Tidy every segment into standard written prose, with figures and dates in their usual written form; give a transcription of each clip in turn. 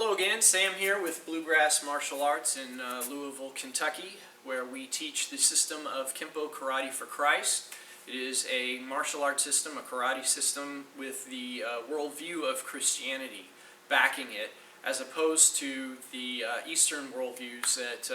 Hello again, Sam here with Bluegrass Martial Arts in Louisville, Kentucky, where we teach the system of Kenpo Karate for Christ. It is a martial arts system, a karate system with the worldview of Christianity backing it, as opposed to the Eastern worldviews that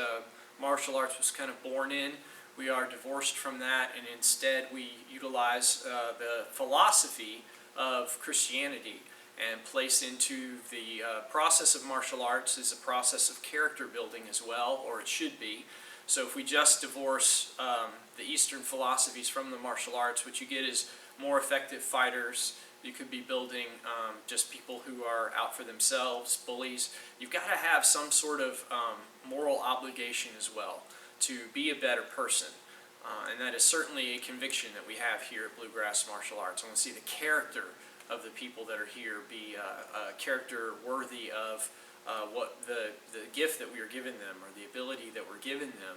martial arts was kind of born in. We are divorced from that, and instead we utilize the philosophy of Christianity and place into the process of martial arts is a process of character building as well, or it should be. So if we just divorce the Eastern philosophies from the martial arts, what you get is more effective fighters. You could be building just people who are out for themselves, bullies. You've got to have some sort of moral obligation as well to be a better person. And that is certainly a conviction that we have here at Bluegrass Martial Arts. I want to see the character of the people that are here be a character worthy of what the gift that we are giving them, or the ability that we're giving them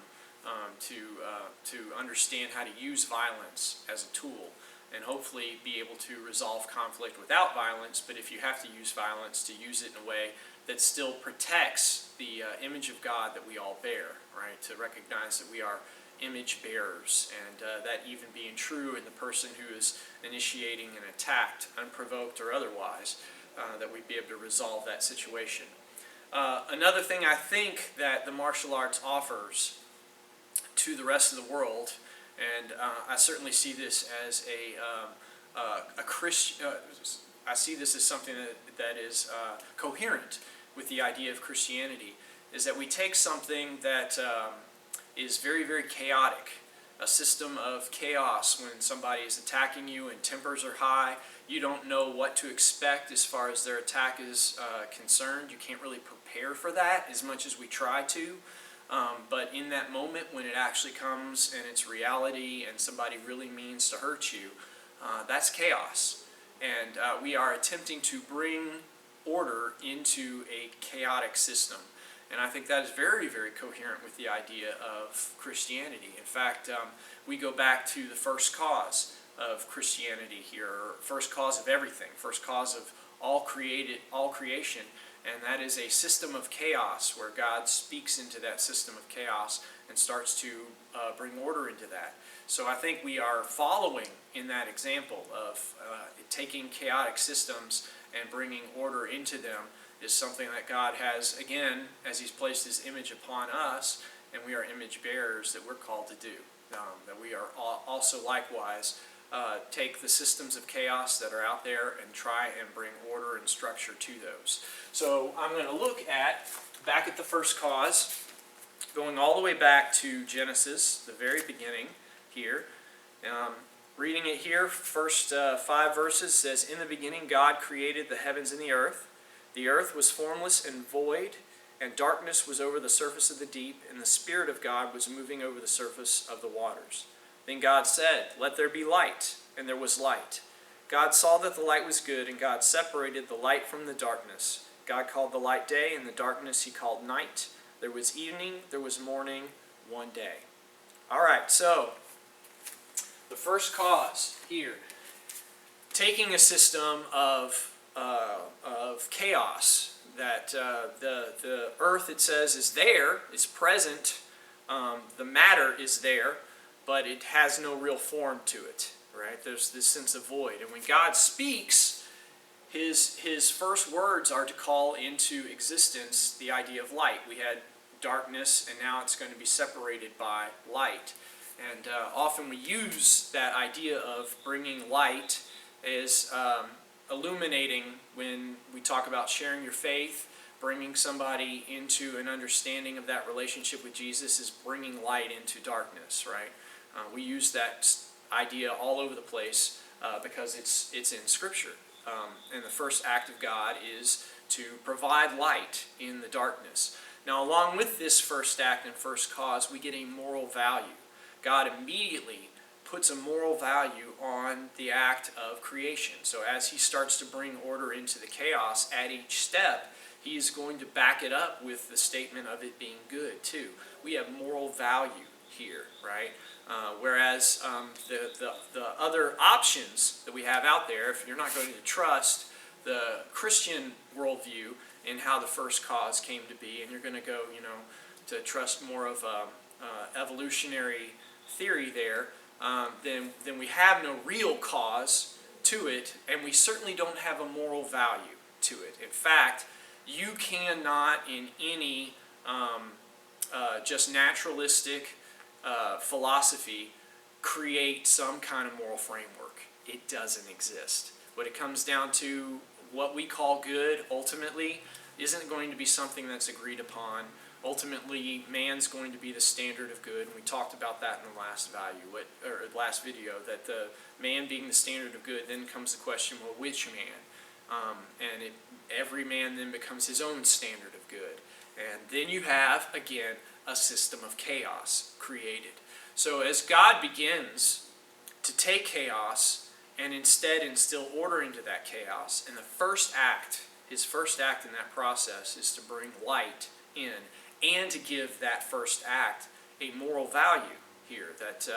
to understand how to use violence as a tool, and hopefully be able to resolve conflict without violence, but if you have to use violence, to use it in a way that still protects the image of God that we all bear, right? To recognize that we are image bearers, and that even being true in the person who is initiating an attack, unprovoked or otherwise, that we'd be able to resolve that situation. Another thing I think that the martial arts offers to the rest of the world, and I certainly see this as a Christian, I see this as something that is coherent with the idea of Christianity, is that we take something that is very, very chaotic, a system of chaos when somebody is attacking you and tempers are high. You don't know what to expect as far as their attack is concerned. You can't really prepare for that as much as we try to. But in that moment when it actually comes and it's reality and somebody really means to hurt you, that's chaos. And we are attempting to bring order into a chaotic system. And I think that is very, very coherent with the idea of Christianity. In fact, we go back to the first cause of Christianity here, or first cause of everything, first cause of all creation, and that is a system of chaos where God speaks into that system of chaos and starts to bring order into that. So I think we are following in that example of taking chaotic systems and bringing order into them is something that God has, again, as He's placed His image upon us, and we are image bearers that we're called to do. That we are also likewise take the systems of chaos that are out there and try and bring order and structure to those. So I'm going to look back at the first cause, going all the way back to Genesis, the very beginning here. Reading it here, first 5 verses says, "In the beginning God created the heavens and the earth. The earth was formless and void, and darkness was over the surface of the deep, and the Spirit of God was moving over the surface of the waters. Then God said, 'Let there be light,' and there was light. God saw that the light was good, and God separated the light from the darkness. God called the light day, and the darkness He called night. There was evening, there was morning, one day." All right, so the first cause here, taking a system of chaos, that the earth, it says, is there, is present, the matter is there, but it has no real form to it, right? There's this sense of void. And when God speaks, his first words are to call into existence the idea of light. We had darkness, and now it's going to be separated by light. And often we use that idea of bringing light as illuminating when we talk about sharing your faith. Bringing somebody into an understanding of that relationship with Jesus is bringing light into darkness, right? We use that idea all over the place because it's in Scripture. And the first act of God is to provide light in the darkness. Now, along with this first act and first cause, we get a moral value. God immediately puts a moral value on the act of creation. So as He starts to bring order into the chaos at each step, He is going to back it up with the statement of it being good too. We have moral value here, right? Whereas the other options that we have out there, if you're not going to trust the Christian worldview and how the first cause came to be, and you're going to go, to trust more of evolutionary theory there, then we have no real cause to it, and we certainly don't have a moral value to it. In fact, you cannot in any just naturalistic philosophy create some kind of moral framework. It doesn't exist. What it comes down to, what we call good, ultimately, isn't going to be something that's agreed upon. Ultimately, man's going to be the standard of good, and we talked about that in the last video, that the man being the standard of good, then comes the question, well, which man? Every man then becomes his own standard of good. And then you have, again, a system of chaos created. So as God begins to take chaos and instead instill order into that chaos, and his first act in that process is to bring light in and to give that first act a moral value here. That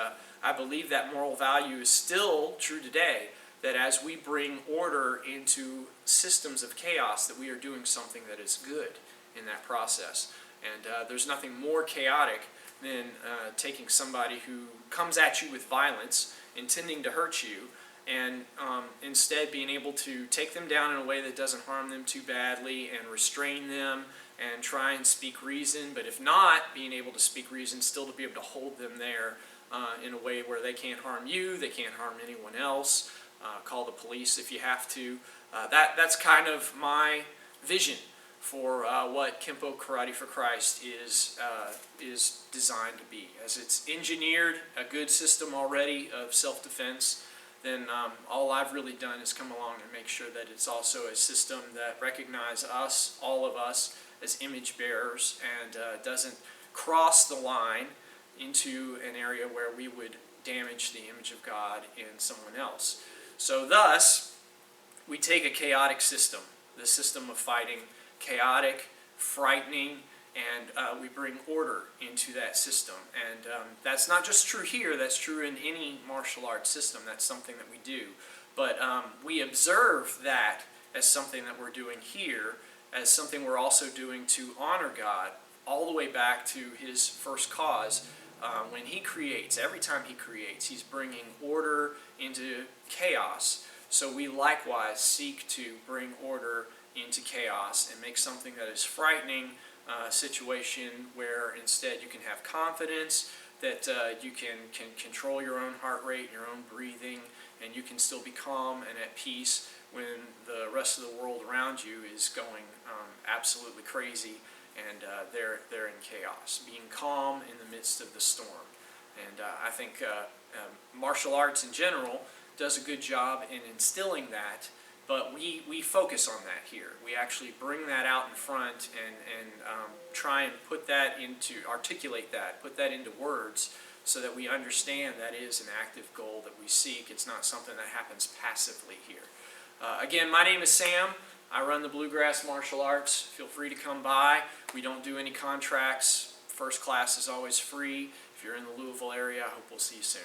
I believe that moral value is still true today, that as we bring order into systems of chaos, that we are doing something that is good in that process. And there's nothing more chaotic than taking somebody who comes at you with violence, intending to hurt you, and instead being able to take them down in a way that doesn't harm them too badly, and restrain them and try and speak reason, but if not being able to speak reason, still to be able to hold them there in a way where they can't harm you, they can't harm anyone else. Call the police if you have to. That's kind of my vision for what Kenpo Karate for Christ is designed to be. As it's engineered a good system already of self-defense, then all I've really done is come along and make sure that it's also a system that recognizes us, all of us, as image bearers, and doesn't cross the line into an area where we would damage the image of God in someone else. So thus, we take a chaotic system, the system of fighting, chaotic, frightening, and we bring order into that system. And that's not just true here, that's true in any martial arts system. That's something that we do. But we observe that as something that we're doing here, as something we're also doing to honor God, all the way back to his first cause. When he creates, every time he creates, he's bringing order into chaos. So we likewise seek to bring order into chaos and make something that is frightening situation where instead you can have confidence, that you can control your own heart rate, your own breathing, and you can still be calm and at peace when the rest of the world around you is going absolutely crazy, and they're in chaos. Being calm in the midst of the storm. And I think martial arts in general does a good job in instilling that, but we focus on that here. We actually bring that out in front and try and articulate that, put that into words, so that we understand that is an active goal that we seek. It's not something that happens passively here. Again, my name is Sam. I run the Bluegrass Martial Arts. Feel free to come by. We don't do any contracts. First class is always free. If you're in the Louisville area, I hope we'll see you soon.